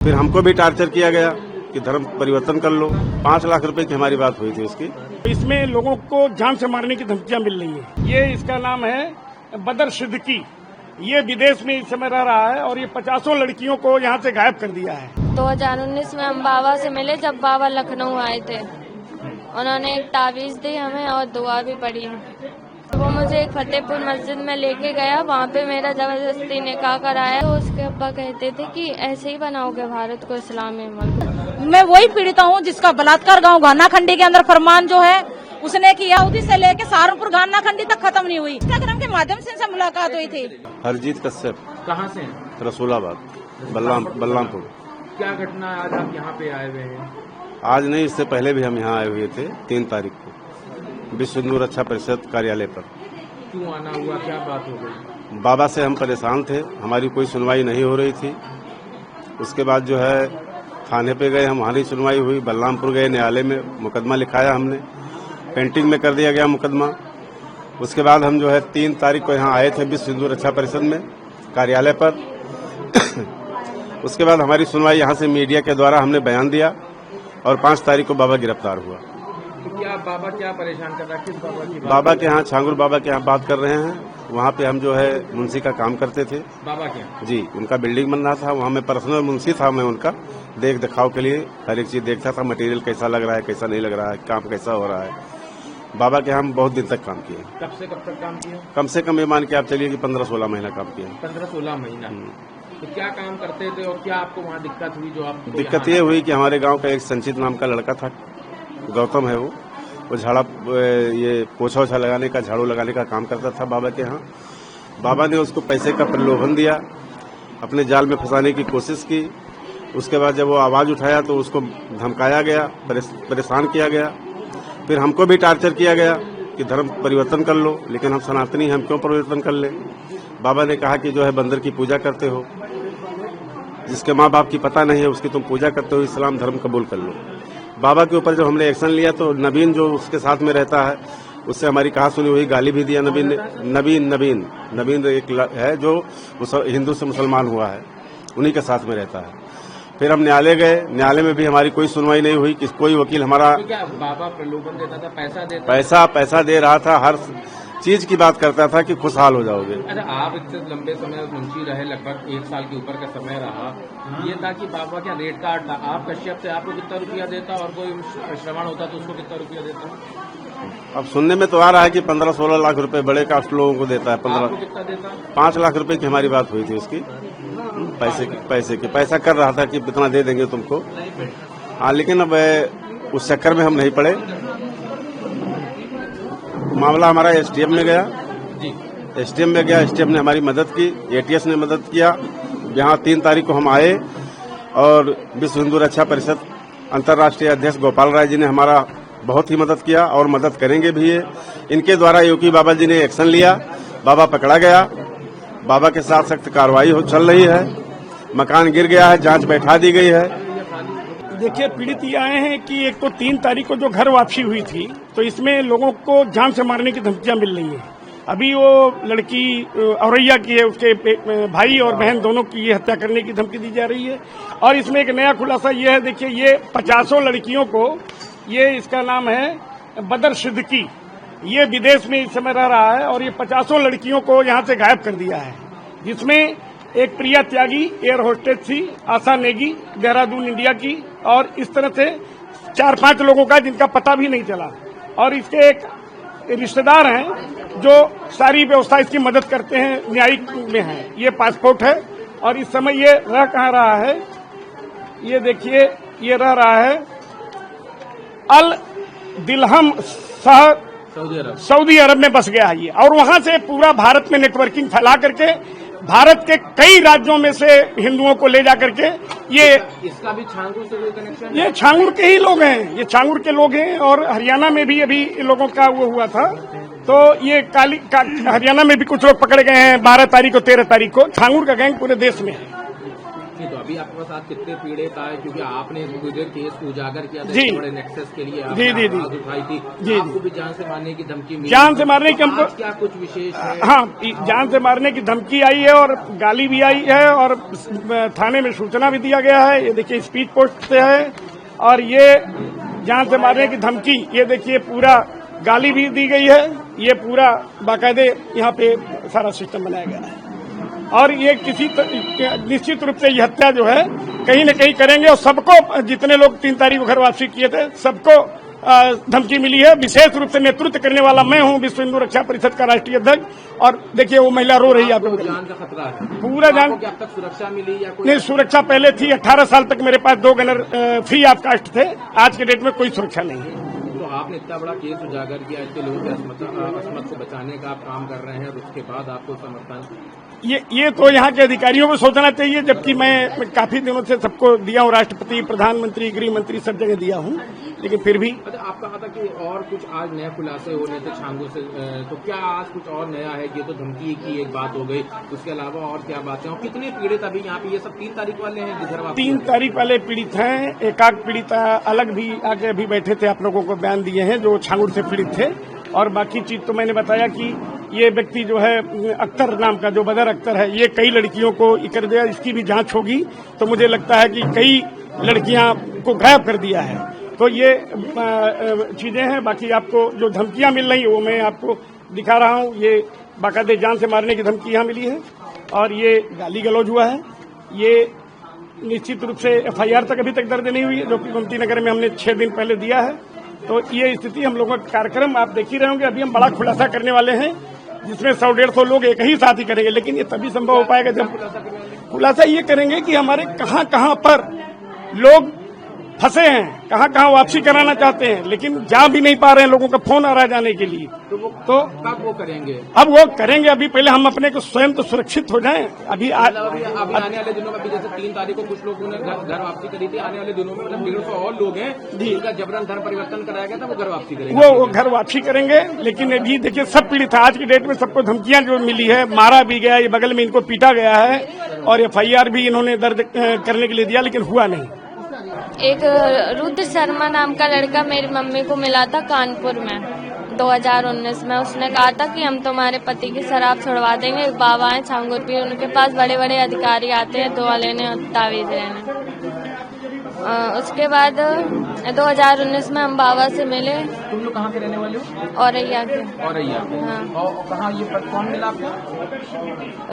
फिर हमको भी टार्चर किया गया कि धर्म परिवर्तन कर लो। 5 लाख रुपए की हमारी बात हुई थी उसकी। इसमें लोगों को जान से मारने की धमकियां मिल रही हैं। ये इसका नाम है बदर सिद्दीकी। ये विदेश में इस समय रह रहा है और ये 50 लड़कियों को यहाँ से गायब कर दिया है। 2019 में हम बाबा से मिले जब बाबा लखनऊ आए थे। उन्होंने एक तावीज दी हमें और दुआ भी पड़ी। वो मुझे एक फतेहपुर मस्जिद में लेके गया, वहाँ पे मेरा जबरदस्ती निकाह कराया। तो उसके अब्बा कहते थे कि ऐसे ही बनाओगे भारत को इस्लामी मुल्क। मैं वही पीड़िता हूँ जिसका बलात्कार गांव घानाखंडी के अंदर फरमान जो है उसने किया। उदी से लेके सहारनपुर घानाखंडी तक खत्म नहीं हुई। इंस्टाग्राम के माध्यम से इनसे मुलाकात हुई थी। हरजीत कश्यप। कहाँ से? रसूलाबाद बलरामपुर। क्या घटना आज आप यहाँ पे आए हुए हैं? आज नहीं, इससे पहले भी हम यहाँ आए हुए थे 3 तारीख को विश्व हिंदू रक्षा परिषद कार्यालय पर। क्यों आना हुआ, क्या बात हो गई? बाबा से हम परेशान थे, हमारी कोई सुनवाई नहीं हो रही थी। उसके बाद जो है थाने पे गए, हमारी सुनवाई हुई। बलरामपुर गए, न्यायालय में मुकदमा लिखाया हमने, पेंटिंग में कर दिया गया मुकदमा। उसके बाद हम जो है 3 तारीख को यहाँ आए थे विश्व हिंदू रक्षा परिषद में कार्यालय पर। उसके बाद हमारी सुनवाई यहाँ से मीडिया के द्वारा हमने बयान दिया और 5 तारीख को बाबा गिरफ्तार हुआ। तो क्या बाबा क्या परेशान कर रहा है? किस बाबा की बात? बाबा के यहाँ, छांगुर बाबा के यहाँ बात कर रहे हैं। वहाँ पे हम जो है मुंशी का काम करते थे। बाबा के यहाँ? जी, उनका बिल्डिंग बन रहा था, वहाँ मैं पर्सनल मुंशी था। मैं उनका देख दिखाव के लिए हर एक चीज देखता था, मटेरियल कैसा लग रहा है, कैसा नहीं लग रहा है, काम कैसा हो रहा है। बाबा के यहाँ हम बहुत दिन तक काम किए। कब से कब तक काम किया? कम से कम ये मान के आप चलिए कि 15-16 महीना काम किया। 15-16 महीना। तो क्या काम करते थे और क्या आपको वहाँ दिक्कत हुई? जो आपको दिक्कत ये हुई कि हमारे गांव का एक संचित नाम का लड़का था, गौतम है वो झाड़ा ये पोछा ओछा लगाने का, झाड़ू लगाने का काम करता था बाबा के यहाँ। बाबा ने उसको पैसे का प्रलोभन दिया, अपने जाल में फंसाने की कोशिश की। उसके बाद जब वो आवाज उठाया तो उसको धमकाया गया, परेशान किया गया। फिर हमको भी टार्चर किया गया कि धर्म परिवर्तन कर लो, लेकिन हम सनातनी, हम क्यों परिवर्तन कर ले। बाबा ने कहा कि जो है बंदर की पूजा करते हो, जिसके माँ बाप की पता नहीं है उसकी तुम पूजा करते हो, इस्लाम धर्म कबूल कर लो। बाबा के ऊपर जब हमने एक्शन लिया तो नवीन जो उसके साथ में रहता है उससे हमारी कहा सुनी हुई, गाली भी दिया नवीन ने। नवीन एक है जो हिंदू से मुसलमान हुआ है, उन्हीं के साथ में रहता है। फिर हम न्यायालय गए, न्यायालय में भी हमारी कोई सुनवाई नहीं हुई कि कोई वकील हमारा। तो क्या बाबा प्रलोभन देता था, पैसा देता? पैसा दे रहा था, हर चीज की बात करता था कि खुशहाल हो जाओगे। अच्छा, आप इतने लंबे समय मुंशी रहे, लगभग 1 साल के ऊपर का समय रहा। ये था कि बाबा क्या रेट कार्ड था? आप कश्यप से आपको कितना रुपया देता और कोई श्रवण होता तो उसको कितना रुपया देता? अब सुनने में तो आ रहा है कि 15-16 लाख रुपए बड़े कास्ट लोगों को देता है। 15 कितना देता? 5 लाख रुपए की हमारी बात हुई थी उसकी। पैसा कर रहा था कि इतना दे देंगे तुमको। हाँ, लेकिन अब उस चक्कर में हम नहीं पड़े। मामला हमारा एसडीएम में गया। एसडीएम में गया, एसडीएम ने हमारी मदद की, एटीएस ने मदद किया। यहाँ 3 तारीख को हम आए और विश्व हिंदू रक्षा परिषद अंतर्राष्ट्रीय अध्यक्ष गोपाल राय जी ने हमारा बहुत ही मदद किया और मदद करेंगे भी। ये इनके द्वारा योगी बाबा जी ने एक्शन लिया, बाबा पकड़ा गया। बाबा के साथ सख्त कार्रवाई चल रही है। मकान गिर गया है, जांच बैठा दी गई है। देखिए, पीड़ित ये आए हैं कि एक तो 3 तारीख को जो घर वापसी हुई थी तो इसमें लोगों को जान से मारने की धमकियां मिल रही हैं। अभी वो लड़की औरैया की है, उसके भाई और बहन दोनों की ये हत्या करने की धमकी दी जा रही है। और इसमें एक नया खुलासा ये है, देखिए, ये 50 लड़कियों को, ये इसका नाम है बदर सिद्दीकी। ये विदेश में इस समय रह रहा है और ये 50 लड़कियों को यहाँ से गायब कर दिया है, जिसमें एक प्रिया त्यागी एयर होस्टेस थी, आशा नेगी देहरादून इंडिया की, और इस तरह से 4-5 लोगों का जिनका पता भी नहीं चला। और इसके एक रिश्तेदार हैं जो सारी व्यवस्था इसकी मदद करते हैं, न्यायिक में हैं। ये पासपोर्ट है और इस समय ये रह कहाँ रहा है, ये देखिए, ये रह रहा है अल दिलहम शहर सऊदी अरब में बस गया है ये। और वहां से पूरा भारत में नेटवर्किंग फैला करके भारत के कई राज्यों में से हिंदुओं को ले जा करके इसका भी छांगुर से कोई कनेक्शन? ये छांगुर के ही लोग हैं, ये छांगुर के लोग हैं। और हरियाणा में भी अभी लोगों का वो हुआ था, तो ये हरियाणा में भी कुछ लोग पकड़े गए हैं 12 तारीख को 13 तारीख को। छांगुर का गैंग पूरे देश में है। नहीं तो अभी आपके पास आज कितने पीड़ित आए, क्योंकि आपने मुझे केस उजागर किया था, जी। बड़े नेक्सस के लिए जी, जी, जी। आवाज उठाई थी, जी। आपको भी जान से मारने की धमकी मिली, जान से मारने की हमको आज क्या कुछ विशेष है? हाँ, जान से मारने की धमकी आई है और गाली भी आई है और थाने में सूचना भी दिया गया है। ये देखिए स्पीड पोस्ट से है और ये जान से मारने की धमकी, ये देखिए पूरा गाली भी दी गई है, ये पूरा बाकायदे यहाँ पे सारा सिस्टम बनाया गया है और ये निश्चित रूप से ये हत्या जो है कहीं न कहीं करेंगे और सबको, जितने लोग 3 तारीख को घर वापसी किए थे, सबको धमकी मिली है। विशेष रूप से नेतृत्व करने वाला मैं हूं, विश्व हिंदू रक्षा परिषद का राष्ट्रीय अध्यक्ष। और देखिए वो महिला रो रही है, आप लोग जान का खतरा है, पूरा जान। क्या अब तक सुरक्षा मिली या कोई? नहीं, सुरक्षा पहले थी। 18 साल तक मेरे पास 2 गनर फ्री ऑफ कास्ट थे। आज के डेट में कोई सुरक्षा नहीं है। तो आपने इतना बड़ा केस उजागर किया, इतने लोगों की असमत को बचाने का आप काम कर रहे हैं और उसके बाद आपको समर्थन, ये तो यहाँ के अधिकारियों को सोचना चाहिए, जबकि मैं काफी दिनों से सबको दिया हूँ, राष्ट्रपति, प्रधानमंत्री, गृह मंत्री, सब जगह दिया हूँ, लेकिन फिर भी। अच्छा, आप कहा था कि और कुछ आज नए खुलासे होने थे छांगू से, तो क्या आज कुछ और नया है? ये तो धमकी की एक बात हो गई, उसके अलावा और क्या बातें और कितने पीड़ित अभी यहाँ पे? ये सब 3 तारीख वाले हैं जिधर 3 तारीख वाले पीड़ित हैं। एकाक पीड़ित अलग भी आगे अभी बैठे थे, आप लोगों को बयान दिए हैं, जो छांगुर से पीड़ित थे। और बाकी चीज तो मैंने बताया कि ये व्यक्ति जो है अख्तर नाम का, जो बदर अख्तर है, ये कई लड़कियों को कर दिया। इसकी भी जांच होगी तो मुझे लगता है कि कई लड़कियां को गायब कर दिया है। तो ये चीजें हैं। बाकी आपको जो धमकियां मिल रही है वो मैं आपको दिखा रहा हूं। ये बाकायदे जान से मारने की धमकी यहाँ मिली है और ये गाली गलौज हुआ है। ये निश्चित रूप से FIR तक अभी तक दर्ज नहीं हुई है, जो कि गोमती नगर में हमने 6 दिन पहले दिया है। तो ये स्थिति, हम लोगों का कार्यक्रम आप देख ही रहे होंगे। अभी हम बड़ा खुलासा करने वाले हैं, जिसमें 100-150 लोग एक ही साथ ही करेंगे, लेकिन ये तभी संभव हो पाएगा जब खुलासा ये करेंगे कि हमारे कहां कहां पर लोग फंसे हैं, कहां कहां वापसी कराना चाहते हैं, लेकिन जा भी नहीं पा रहे हैं। लोगों का फोन आ रहा है जाने के लिए। तो कब वो करेंगे? अब वो करेंगे। अभी पहले हम अपने को स्वयं तो सुरक्षित हो जाएं। अभी आने वाले दिनों में, जैसे 3 तारीख को कुछ लोगों ने घर वापसी करी थी, आने वाले दिनों में मतलब 150 और लोग हैं जिनका जबरन धर्म परिवर्तन कराया गया था, वो घर वापसी करेंगे। वो घर वापसी करेंगे। लेकिन अभी देखिए सब पीड़ित है। आज की डेट में सबको धमकियां जो मिली है, मारा भी गया, ये बगल में इनको पीटा गया है और FIR भी इन्होंने दर्ज करने के लिए दिया, लेकिन हुआ नहीं। एक रुद्र शर्मा नाम का लड़का मेरी मम्मी को मिला था कानपुर में 2019 में। उसने कहा था कि हम तुम्हारे पति की शराब छुड़वा देंगे। एक बाबा है छांगुर पीर, उनके पास बड़े बड़े अधिकारी आते हैं दुआ लेने और तावीज लेने। उसके बाद 2019 में हम बाबा से मिले। तुम लोग कहाँ के रहने वाले हो? औरैया के। औरैया के। हाँ। और कहाँ ये कौन मिला आपको?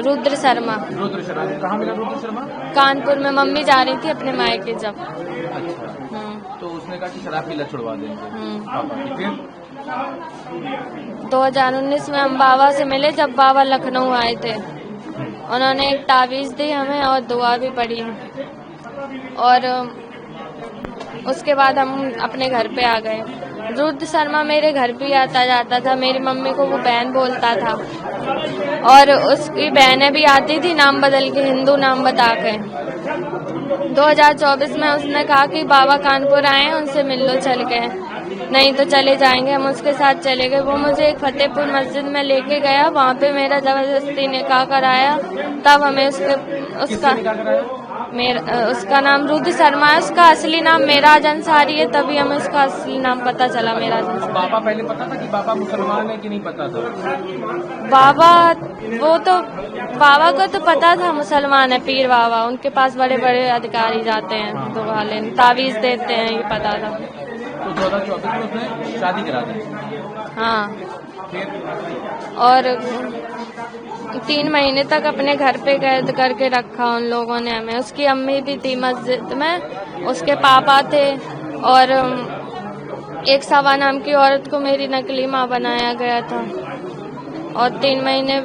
रुद्र शर्मा। रुद्र शर्मा कहाँ मिला? रुद्र शर्मा कानपुर में। मम्मी जा रही थी अपने मायके जब। अच्छा। तो उसने कहा कि शराब की लत छुड़वा देंगे पापा की। फिर 2019 में हम बाबा से मिले जब बाबा लखनऊ आए थे। उन्होंने एक तावीज दी हमें और दुआ भी पढ़ी और उसके बाद हम अपने घर पे आ गए। रुद्र शर्मा मेरे घर भी आता जाता था। मेरी मम्मी को वो बहन बोलता था और उसकी बहनें भी आती थी नाम बदल के, हिंदू नाम बता के। 2024 में उसने कहा कि बाबा कानपुर आए हैं, उनसे मिल लो चल के, नहीं तो चले जाएंगे। हम उसके साथ चले गए। वो मुझे एक फतेहपुर मस्जिद में लेके गया, वहाँ पे मेरा जबरदस्ती निकाह कराया। तब हमें उसका नाम रुद्र शर्मा है, उसका असली नाम मेराज अंसारी है। तभी हमें उसका असली नाम पता चला, मेराज अंसारी। बाबा पहले पता था कि बाबा मुसलमान है कि नहीं पता था? बाबा को तो पता था मुसलमान है, पीर बाबा। उनके पास बड़े बड़े अधिकारी जाते हैं दुआ लेने, तावीज देते हैं, ये पता था। तो 2024 में उसने शादी करा दी? हाँ। फिर? और 3 महीने तक अपने घर पे कैद करके रखा उन लोगों ने हमें। उसकी अम्मी भी थी मस्जिद में, उसके पापा थे और एक सवा नाम की औरत को मेरी नकली माँ बनाया गया था। और 3 महीने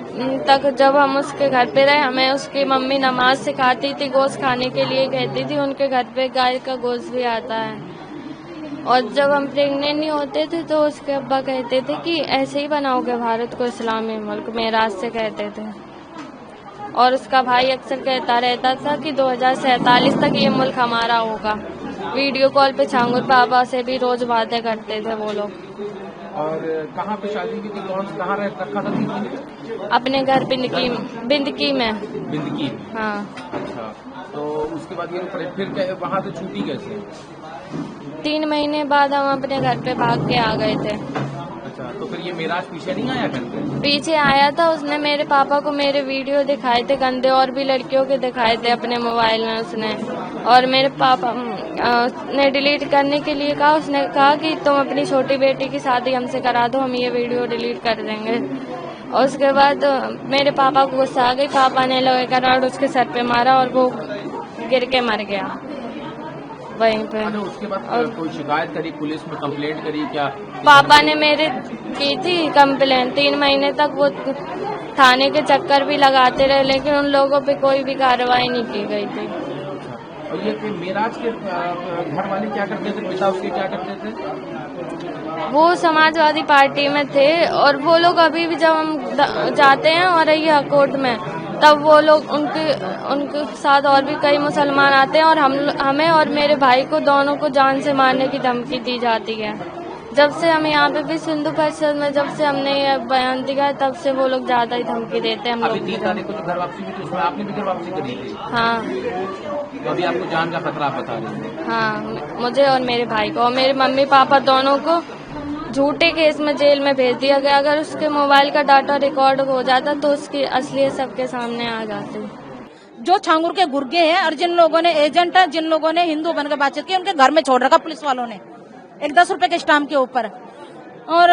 तक जब हम उसके घर पे रहे, हमें उसकी मम्मी नमाज सिखाती थी, गोश्त खाने के लिए कहती थी। उनके घर पे गाय का गोश्त भी आता है। और जब हम प्रेग्नेंट नहीं होते थे तो उसके अब्बा कहते थे कि ऐसे ही बनाओगे भारत को इस्लामी मुल्क, मेराज से कहते थे। और उसका भाई अक्सर कहता रहता था कि 2047 तक ये मुल्क हमारा होगा। वीडियो कॉल पे छांगुर बाबा से भी रोज बातें करते थे वो लोग। और कहाँ पे शादी की थी? कहाँ रखा था 3 महीने? अपने घर बिंदकी में। बिंदकी? हाँ। अच्छा। तो उसके बाद ये फिर वहाँ से छूटी कैसे? 3 महीने बाद हम अपने घर पे भाग के आ गए थे। अच्छा, तो फिर ये मेराज पीछे नहीं आया घर पे? पीछे आया था, उसने मेरे पापा को मेरे वीडियो दिखाए थे गंदे, और भी लड़कियों के दिखाए थे अपने मोबाइल में उसने। और मेरे पापा ने डिलीट करने के लिए कहा, उसने कहा कि तुम अपनी छोटी बेटी की शादी हमसे करा दो, हम ये वीडियो डिलीट कर देंगे। और उसके बाद मेरे पापा को गुस्सा आ गई, पापा ने लोहे का रॉड उसके सर पे मारा और वो गिर के मर गया वहीं पे। उसके बाद कोई शिकायत करी, पुलिस में कंप्लेंट करी क्या? पापा ने मेरे की थी कंप्लेन। 3 महीने तक वो थाने के चक्कर भी लगाते रहे, लेकिन उन लोगों पे कोई भी कार्रवाई नहीं की गई थी। और ये मेराज के घर वाले क्या करते थे, पिता उसके क्या करते थे? वो समाजवादी पार्टी में थे, और वो लोग अभी भी जब हम जाते हैं औरैया कोर्ट में, तब वो लोग उनके साथ और भी कई मुसलमान आते हैं, और हमें और मेरे भाई को दोनों को जान से मारने की धमकी दी जाती है। जब से हम यहाँ पे भी सिंधु परिषद में जब से हमने ये बयान दिया है, तब से वो लोग ज्यादा ही धमकी देते हैं हम लोग। 3 तारीख को जो घर वापसी हुई थी उसमें आपने भी घर वापसी करी थी? हाँ। तो अभी आपको जान का खतरा आप बता रहे हैं? हाँ, मुझे और मेरे भाई को, और मेरे मम्मी पापा दोनों को झूठे केस में जेल में भेज दिया गया। अगर उसके मोबाइल का डाटा रिकॉर्ड हो जाता तो उसकी असलियत सबके सामने आ जाती। जो छांगुर के गुर्गे हैं और जिन लोगों ने एजेंट है, जिन लोगों ने हिंदू बनकर बातचीत की, उनके घर में छोड़ रखा पुलिस वालों ने एक 10 रुपए के स्टाम्प के ऊपर। और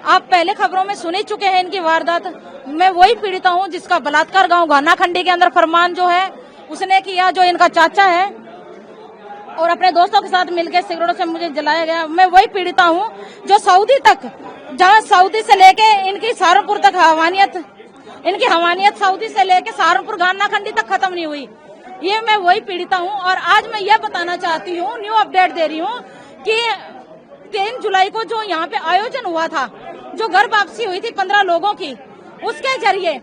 आप पहले खबरों में सुन ही चुके हैं इनकी वारदात। मैं वही पीड़िता हूँ जिसका बलात्कार गांव घाना खंडी के अंदर फरमान जो है उसने किया, जो इनका चाचा है, और अपने दोस्तों के साथ मिलकर सिगरेटों से मुझे जलाया गया। मैं वही पीड़िता हूँ जो सऊदी तक, जहाँ सऊदी से लेके इनकी सहारनपुर तक इनकी हवानियत सऊदी से लेके सहारनपुर घाना खंडी तक खत्म नहीं हुई। ये मैं वही पीड़िता हूँ। और आज मैं यह बताना चाहती हूँ, न्यू अपडेट दे रही हूँ कि 3 जुलाई को जो यहाँ पे आयोजन हुआ था, जो घर वापसी हुई थी 15 लोगों की, उसके जरिए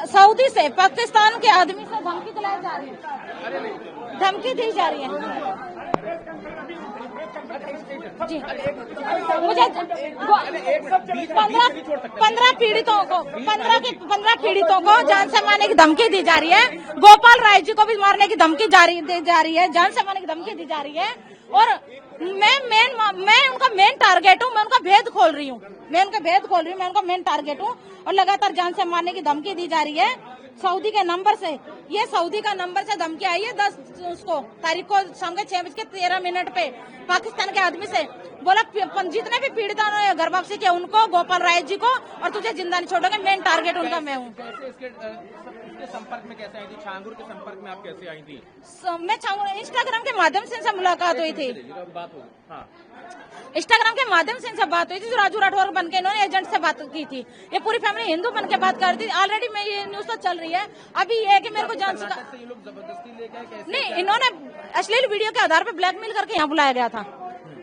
सऊदी से पाकिस्तान के आदमी से धमकी दिलाई जा रही है, धमकी दी जा रही है। जी, मुझे 15 पीड़ितों को जान से मारने की धमकी दी जा रही है। गोपाल राय जी को भी मारने की धमकी दी जा रही है, जान से मारने की धमकी दी जा रही है। और मैं उनका मेन टारगेट हूँ, मैं उनका भेद खोल रही हूँ, मैं उनका मेन टारगेट हूँ। और लगातार जान से मारने की धमकी दी जा रही है सऊदी के नंबर से। ये सऊदी का नंबर से धमकी आई है 10 तारीख को शाम के 6:13 पे पाकिस्तान के आदमी से। बोला जितने भी पीड़िता ने घर वापसी किया उनको, गोपाल राय जी को, और तुझे जिंदा नहीं छोड़ोगे, मेन टारगेट उनका मैं हूँ। इसके संपर्क में कैसे आई थी? छांगुर के संपर्क में आप कैसे आई थी? मैं छांगुर इंस्टाग्राम के माध्यम से इनसे मुलाकात हुई थी। बात हो, हाँ। इंस्टाग्राम के माध्यम से इनसे बात हुई थी, जो राजू राठौर बन के इन्होंने एजेंट से बात की थी। ये पूरी फैमिली हिंदू बन के बात कर रही थी। ऑलरेडी मैं ये न्यूज तो चल रही है। अभी ये है कि मेरे को जान सका ये लोग जबरदस्ती लेके कैसे? नहीं, इन्होंने अश्लील वीडियो के आधार पर ब्लैकमेल करके यहाँ बुलाया गया था।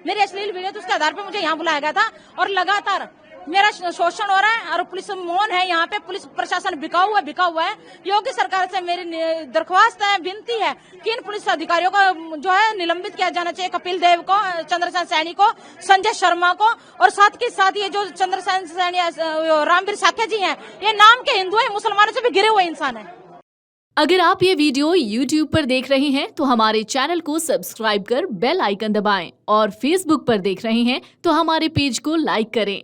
मेरी अश्लील वीडियो तो उसके आधार पर मुझे यहाँ बुलाया गया था, और लगातार मेरा शोषण हो रहा है। और पुलिस मौन है, यहाँ पे पुलिस प्रशासन बिका हुआ है। योगी सरकार से मेरी दरख्वास्त है, विनती है कि इन पुलिस अधिकारियों को जो है निलंबित किया जाना चाहिए। कपिल देव को, चंद्रसेन सैनी को, संजय शर्मा को, और साथ के साथ ये जो चंद्रसेन सैनी, रामवीर साखे जी हैं, ये नाम के हिंदू है, मुसलमानों से भी गिरे हुए इंसान है। अगर आप ये वीडियो YouTube पर देख रहे हैं तो हमारे चैनल को सब्सक्राइब कर बेल आइकन दबाएं, और Facebook पर देख रहे हैं तो हमारे पेज को लाइक करें।